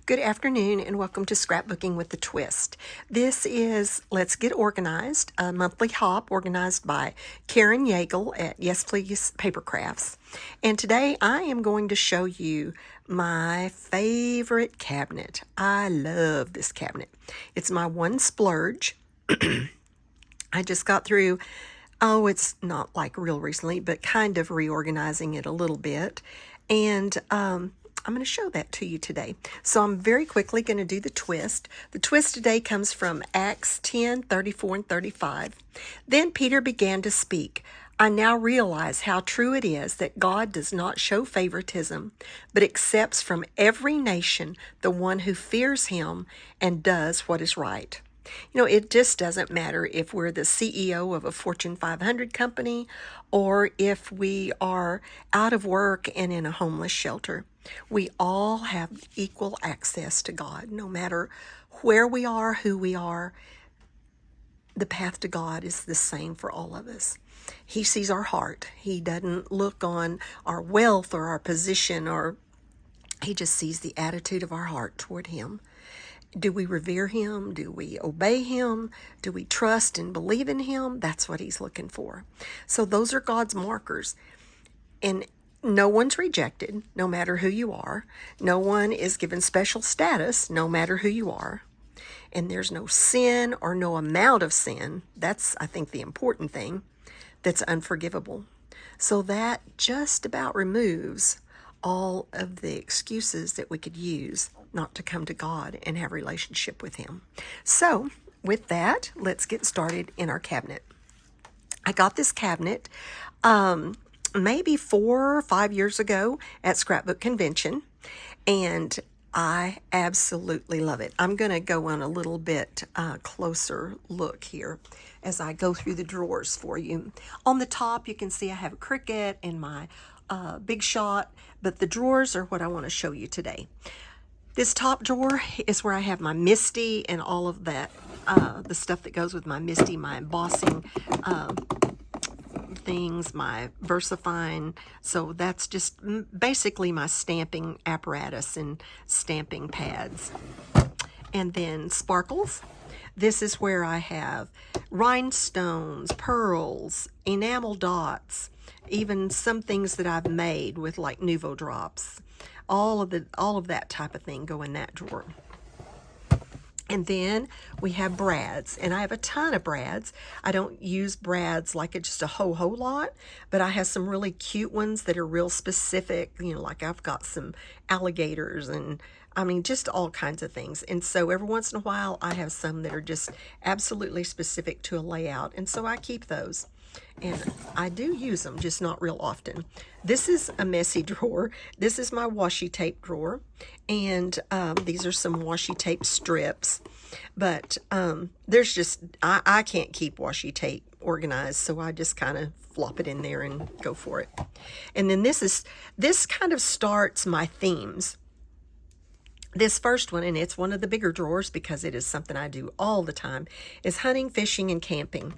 Good afternoon and welcome to Scrapbooking with a Twist. This is Let's Get Organized, a monthly hop organized by Karen Yeagle at Yes Please Paper Crafts. And today I am going to show you my favorite cabinet. I love this cabinet. It's my one splurge. I just got through, it's not like real recently, but kind of reorganizing it a little bit. And I'm going to show that to you today. So I'm very quickly going to do the twist. The twist today comes from Acts 10:34 and 35. Then Peter began to speak. I now realize how true it is that God does not show favoritism, but accepts from every nation the one who fears him and does what is right. You know, it just doesn't matter if we're the CEO of a Fortune 500 company or if we are out of work and in a homeless shelter. We all have equal access to God, no matter where we are, who we are. The path to God is the same for all of us. He sees our heart. He doesn't look on our wealth or our position, or he just sees the attitude of our heart toward him. Do we revere him? Do we obey him? Do we trust and believe in him? That's what he's looking for. So those are God's markers. And no one's rejected, no matter who you are. No one is given special status, no matter who you are. And there's no sin or no amount of sin. That's, I think, the important thing, that's unforgivable. So that just about removes all of the excuses that we could use not to come to God and have a relationship with him. So with that, let's get started in our cabinet. I got this cabinet maybe 4 or 5 years ago at Scrapbook Convention, and I absolutely love it. I'm going to go on a little bit closer look here as I go through the drawers for you. On the top, you can see I have a Cricut and my Big Shot, but the drawers are what I want to show you today. This top drawer is where I have my MIST and all of that, the stuff that goes with my MIST, my embossing things, my VersaFine. So that's just basically my stamping apparatus and stamping pads. And then sparkles. This is where I have rhinestones, pearls, enamel dots, even some things that I've made with like Nuvo drops. All of that type of thing go in that drawer. And then we have brads, and I have a ton of brads. I don't use brads like it's just a whole lot, but I have some really cute ones that are real specific. You know, like I've got some alligators and I mean, just all kinds of things. And so every once in a while, I have some that are just absolutely specific to a layout, and so I keep those. And I do use them, just not real often. This is a messy drawer. This is my washi tape drawer. And these are some washi tape strips. But there's just, I can't keep washi tape organized, so I just kind of flop it in there and go for it. And then this kind of starts my themes. This first one, and it's one of the bigger drawers because it is something I do all the time, is hunting, fishing, and camping.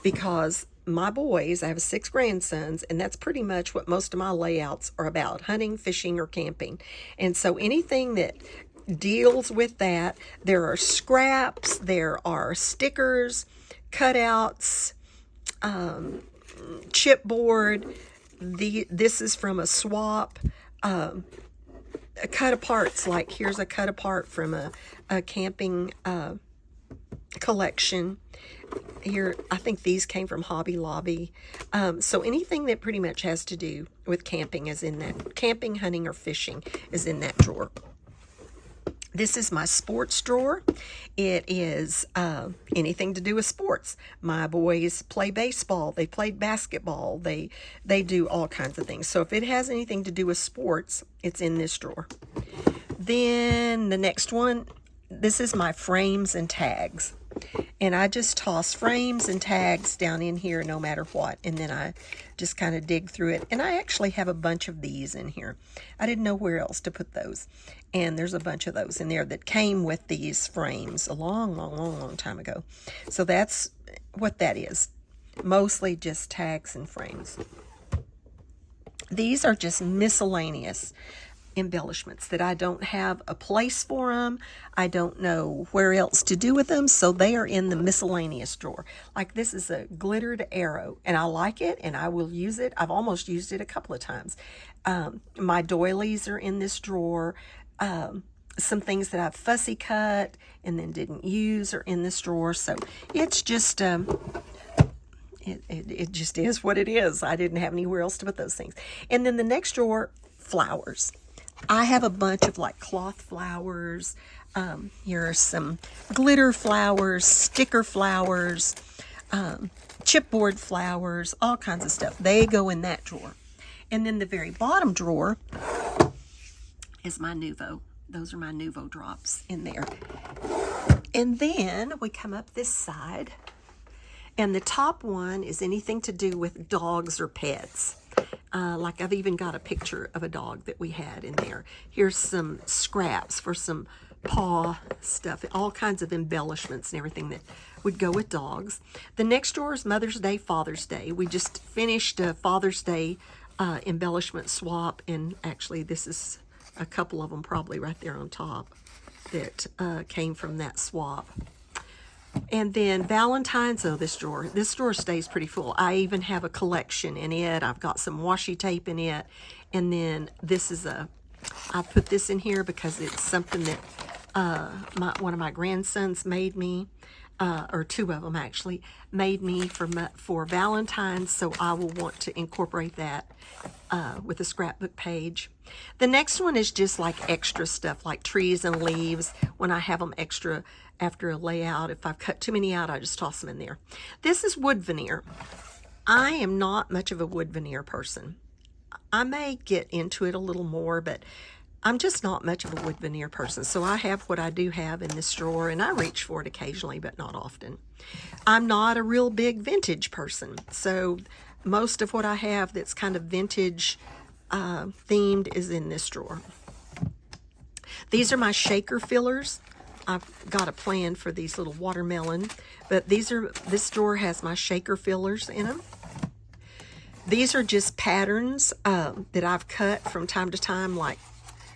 Because my boys, I have 6 grandsons, and that's pretty much what most of my layouts are about, hunting, fishing, or camping. And so anything that deals with that, there are scraps, there are stickers, cutouts, chipboard. This is from a swap. Cut aparts, like here's a cut apart from a camping collection. Here, I think these came from Hobby Lobby. So anything that pretty much has to do with camping is in that. Camping, hunting, or fishing is in that drawer. This is my sports drawer. It is anything to do with sports. My boys play baseball. They play basketball. They do all kinds of things. So if it has anything to do with sports, it's in this drawer. Then the next one, this is my frames and tags. And I just toss frames and tags down in here no matter what. And then I just kind of dig through it. And I actually have a bunch of these in here. I didn't know where else to put those. And there's a bunch of those in there that came with these frames a long time ago. So that's what that is. Mostly just tags and frames. These are just miscellaneous. embellishments that I don't have a place for them. I don't know where else to do with them, so they are in the miscellaneous drawer. Like this is a glittered arrow, and I like it, and I will use it. I've almost used it a couple of times. My doilies are in this drawer. Some things that I've fussy cut and then didn't use are in this drawer. So it's just it just is what it is. I didn't have anywhere else to put those things. And then the next drawer, flowers. I have a bunch of like cloth flowers. Here are some glitter flowers, sticker flowers, chipboard flowers, all kinds of stuff. They go in that drawer. And then the very bottom drawer is my Nuvo. Those are my Nuvo drops in there. And then we come up this side, and the top one is anything to do with dogs or pets. Like I've even got a picture of a dog that we had in there. Here's some scraps for some paw stuff, all kinds of embellishments and everything that would go with dogs. The next drawer is Mother's Day, Father's Day. We just finished a Father's Day embellishment swap, and actually this is a couple of them probably right there on top that came from that swap. And then Valentine's, this drawer stays pretty full. I even have a collection in it. I've got some washi tape in it. And then this is I put this in here because it's something that one of my grandsons made me, or two of them actually, made me for Valentine's. So I will want to incorporate that with a scrapbook page. The next one is just like extra stuff, like trees and leaves. When I have them extra after a layout, if I've cut too many out, I just toss them in there. This is wood veneer. I am not much of a wood veneer person. I may get into it a little more, but I'm just not much of a wood veneer person. So I have what I do have in this drawer, and I reach for it occasionally, but not often. I'm not a real big vintage person. So most of what I have that's kind of vintage themed is in this drawer. These are my shaker fillers. I've got a plan for these little watermelon, but this drawer has my shaker fillers in them. These are just patterns that I've cut from time to time, like,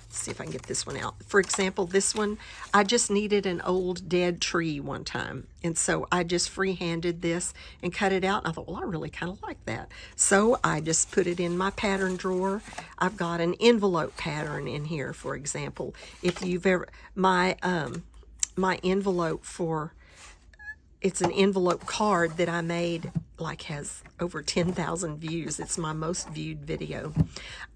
let's see if I can get this one out. For example, this one, I just needed an old dead tree one time. And so I just freehanded this and cut it out. And I thought, well, I really kind of like that. So I just put it in my pattern drawer. I've got an envelope pattern in here, for example. If you've ever, my envelope it's an envelope card that I made, like has over 10,000 views. It's my most viewed video.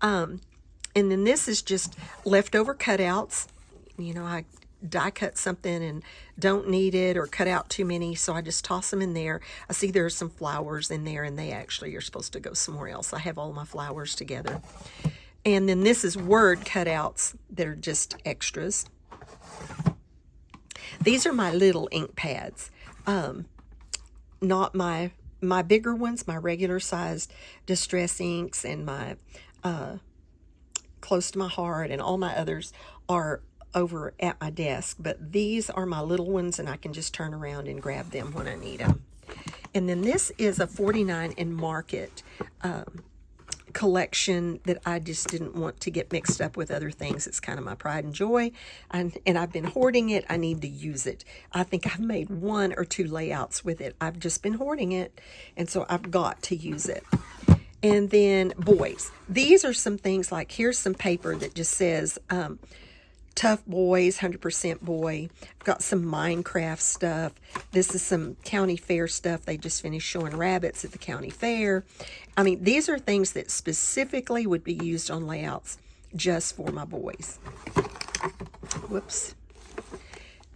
And then this is just leftover cutouts. You know, I die cut something and don't need it or cut out too many, so I just toss them in there. I see there are some flowers in there, and they actually are supposed to go somewhere else. I have all my flowers together. And then this is word cutouts that are just extras. These are my little ink pads. Not my bigger ones, my regular sized distress inks, and my close to my heart, and all my others are over at my desk. But these are my little ones, and I can just turn around and grab them when I need them. And then this is a 49 in Market collection that I just didn't want to get mixed up with other things. It's kind of my pride and joy, and I've been hoarding it. I need to use it. I think I've made 1 or 2 layouts with it. I've just been hoarding it, and so I've got to use it. And then boys. These are some things like, here's some paper that just says Tough Boys, 100% Boy. I've got some Minecraft stuff. This is some county fair stuff. They just finished showing rabbits at the county fair. I mean, these are things that specifically would be used on layouts just for my boys. Whoops.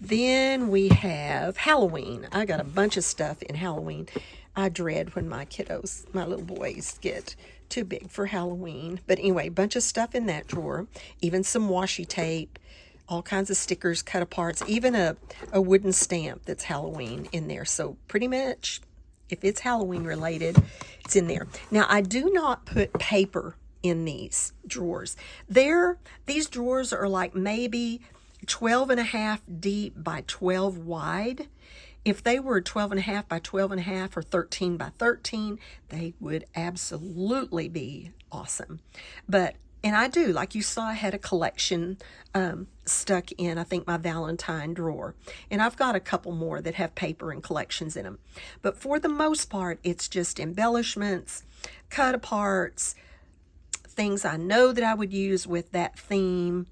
Then we have Halloween. I got a bunch of stuff in Halloween. I dread when my kiddos, my little boys, get too big for Halloween. But anyway, a bunch of stuff in that drawer. Even some washi tape, all kinds of stickers, cut aparts, even a wooden stamp that's Halloween in there. So pretty much, if it's Halloween related, it's in there. Now, I do not put paper in these drawers. These drawers are like maybe 12.5 deep by 12 wide. If they were 12.5 by 12.5 or 13 by 13, they would absolutely be awesome. But And I do, like you saw, I had a collection stuck in, I think, my Valentine drawer. And I've got a couple more that have paper and collections in them. But for the most part, it's just embellishments, cut aparts, things I know that I would use with that theme,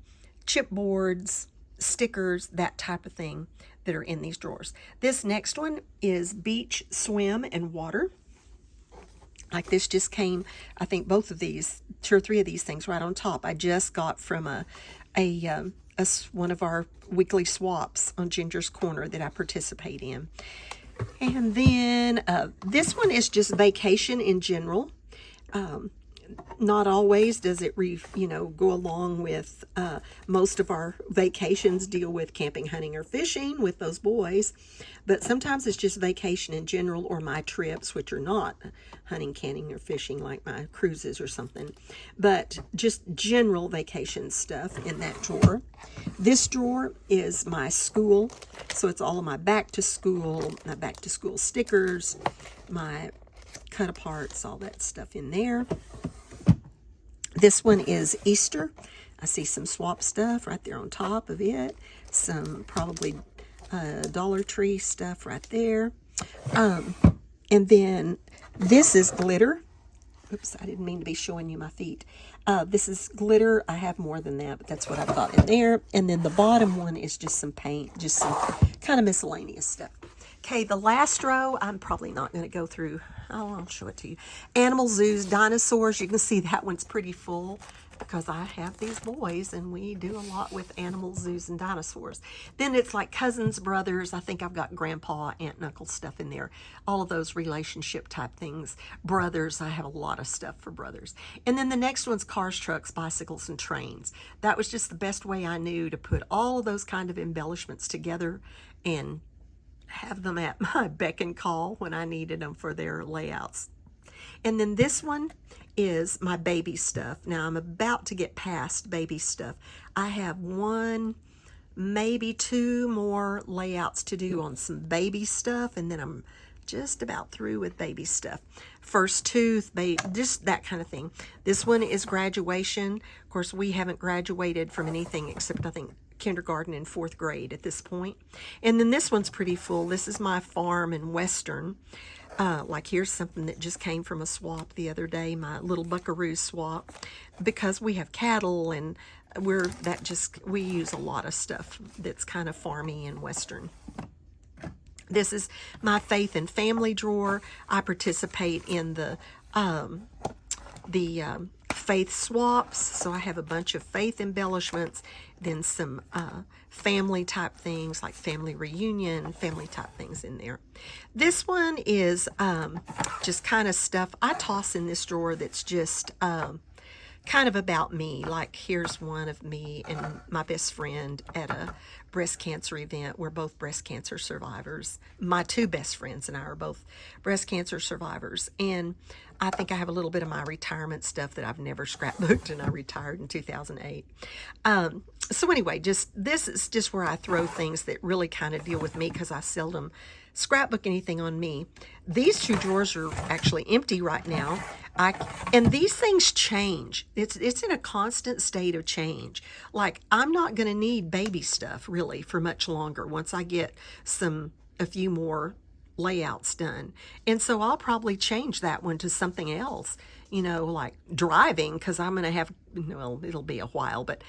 chipboards, stickers, that type of thing that are in these drawers. This next one is beach, swim, and water. Like this just came, I think both of these, 2 or 3 of these things right on top, I just got from one of our weekly swaps on Ginger's Corner that I participate in. And then this one is just vacation in general. Not always does it go along with most of our vacations deal with camping, hunting, or fishing with those boys, but sometimes it's just vacation in general, or my trips, which are not hunting, canning, or fishing like my cruises or something, but just general vacation stuff in that drawer. This drawer is my school, so it's all of my back to school stickers, my cut aparts, all that stuff in there. This one is Easter. I see some swap stuff right there on top of it. Some probably Dollar Tree stuff right there. And then this is glitter. Oops, I didn't mean to be showing you my feet. This is glitter. I have more than that, but that's what I've got in there. And then the bottom one is just some paint, just some kind of miscellaneous stuff. Okay, the last row, I'm probably not going to go through. Oh, I'll show it to you. Animal zoos, dinosaurs. You can see that one's pretty full because I have these boys and we do a lot with animal zoos and dinosaurs. Then it's like cousins, brothers. I think I've got grandpa, aunt, and uncle stuff in there. All of those relationship type things. Brothers, I have a lot of stuff for brothers. And then the next one's cars, trucks, bicycles, and trains. That was just the best way I knew to put all of those kind of embellishments together and have them at my beck and call when I needed them for their layouts. And then this one is my baby stuff. Now I'm about to get past baby stuff. I have 1, maybe 2 more layouts to do on some baby stuff, and then I'm just about through with baby stuff. First tooth, just that kind of thing. This one is graduation. Of course, we haven't graduated from anything except, I think, kindergarten and 4th grade at this point. And then this one's pretty full. This is my farm and western. Like here's something that just came from a swap the other day, my little buckaroo swap, because we have cattle and we use a lot of stuff that's kind of farmy and western. This is my faith and family drawer. I participate in the faith swaps, so I have a bunch of faith embellishments, then some family type things like family reunion, family type things in there. This one is just kind of stuff I toss in this drawer that's just kind of about me. Like here's one of me and my best friend at a breast cancer event. We're both breast cancer survivors. My 2 best friends and I are both breast cancer survivors. And I think I have a little bit of my retirement stuff that I've never scrapbooked, and I retired in 2008. So anyway, this is just where I throw things that really kind of deal with me because I seldom scrapbook anything on me. These 2 drawers are actually empty right now. And these things change. It's in a constant state of change. Like I'm not going to need baby stuff really for much longer once I get a few more layouts done. And so I'll probably change that one to something else, like driving, because I'm going to have, it'll be a while, but,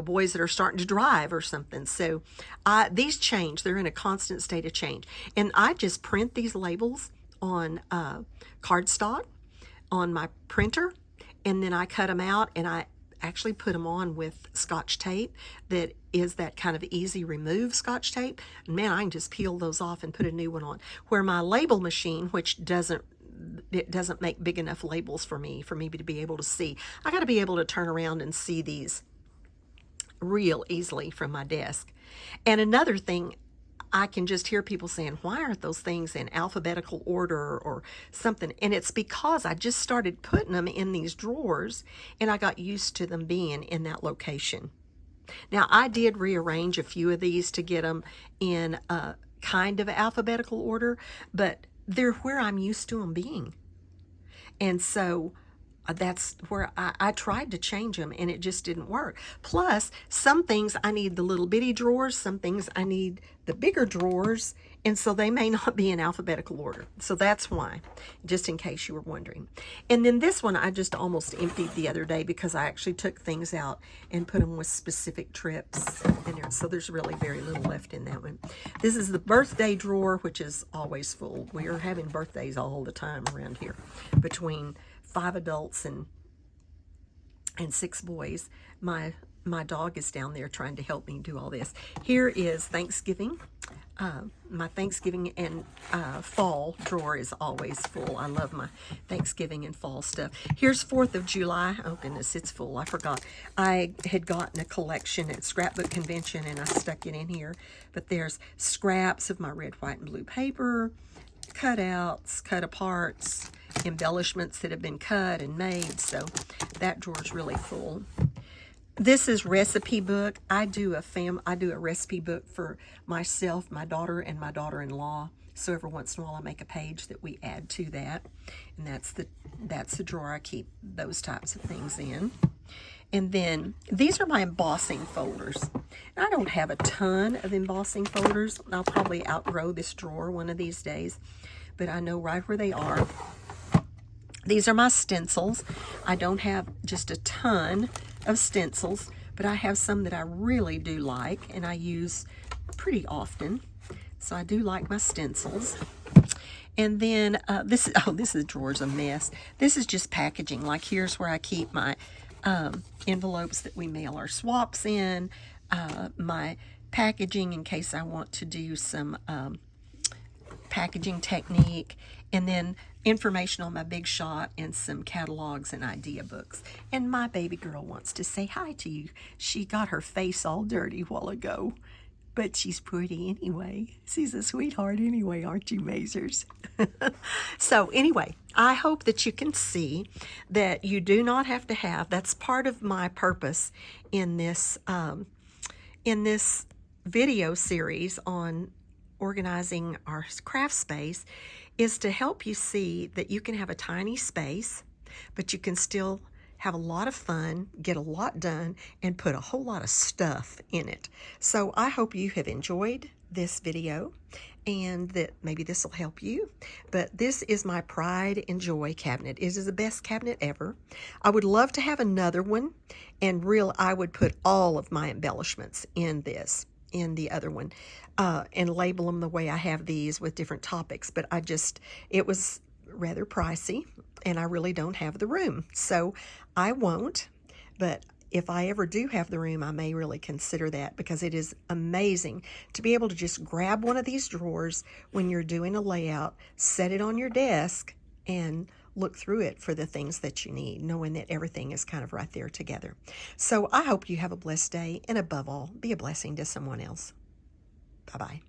boys that are starting to drive or something. So these change. They're in a constant state of change. And I just print these labels on cardstock on my printer, and then I cut them out and I actually put them on with Scotch tape that is that kind of easy remove Scotch tape. And man, I can just peel those off and put a new one on. Where my label machine, which doesn't make big enough labels for me to be able to see. I got to be able to turn around and see these real easily from my desk. And another thing, I can just hear people saying, why aren't those things in alphabetical order or something? And it's because I just started putting them in these drawers and I got used to them being in that location. Now, I did rearrange a few of these to get them in a kind of alphabetical order, but they're where I'm used to them being. And so that's where I tried to change them and it just didn't work. Plus, some things I need the little bitty drawers, some things I need the bigger drawers, and so they may not be in alphabetical order. So that's why, just in case you were wondering. And then this one I just almost emptied the other day because I actually took things out and put them with specific trips in there. So there's really very little left in that one. This is the birthday drawer, which is always full. We are having birthdays all the time around here, between 5 adults and 6 boys. My dog is down there trying to help me do all this. Here is Thanksgiving. My Thanksgiving and fall drawer is always full. I love my Thanksgiving and fall stuff. Here's 4th of July. Oh goodness, it's full. I forgot. I had gotten a collection at Scrapbook Convention and I stuck it in here. But there's scraps of my red, white, and blue paper, cutouts, cut-aparts, embellishments that have been cut and made, so that drawer's really full. This is recipe book. I do a recipe book for myself, my daughter, and my daughter-in-law. So every once in a while I make a page that we add to that, and that's the drawer I keep those types of things in. And then these are my embossing folders. I don't have a ton of embossing folders. I'll probably outgrow this drawer one of these days, but I know right where they are. These are my stencils. I don't have just a ton of stencils, but I have some that I really do like and I use pretty often. So I do like my stencils. And then this drawer's a mess. This is just packaging. Like here's where I keep my envelopes that we mail our swaps in, my packaging in case I want to do some packaging technique, and then information on my Big Shot and some catalogs and idea books. And my baby girl wants to say hi to you. She got her face all dirty a while ago, but she's pretty anyway. She's a sweetheart anyway, aren't you, Mazers? So anyway, I hope that you can see that you do not have to have, that's part of my purpose in this video series on organizing our craft space, is to help you see that you can have a tiny space, but you can still have a lot of fun, get a lot done, and put a whole lot of stuff in it. So I hope you have enjoyed this video and that maybe this will help you. But this is my Pride and Joy cabinet. It is the best cabinet ever. I would love to have another one, and I would put all of my embellishments in the other one, and label them the way I have these with different topics, but it was rather pricey and I really don't have the room, so I won't. But if I ever do have the room, I may really consider that, because it is amazing to be able to just grab one of these drawers when you're doing a layout, set it on your desk, and look through it for the things that you need, knowing that everything is kind of right there together. So I hope you have a blessed day, and above all, be a blessing to someone else. Bye-bye.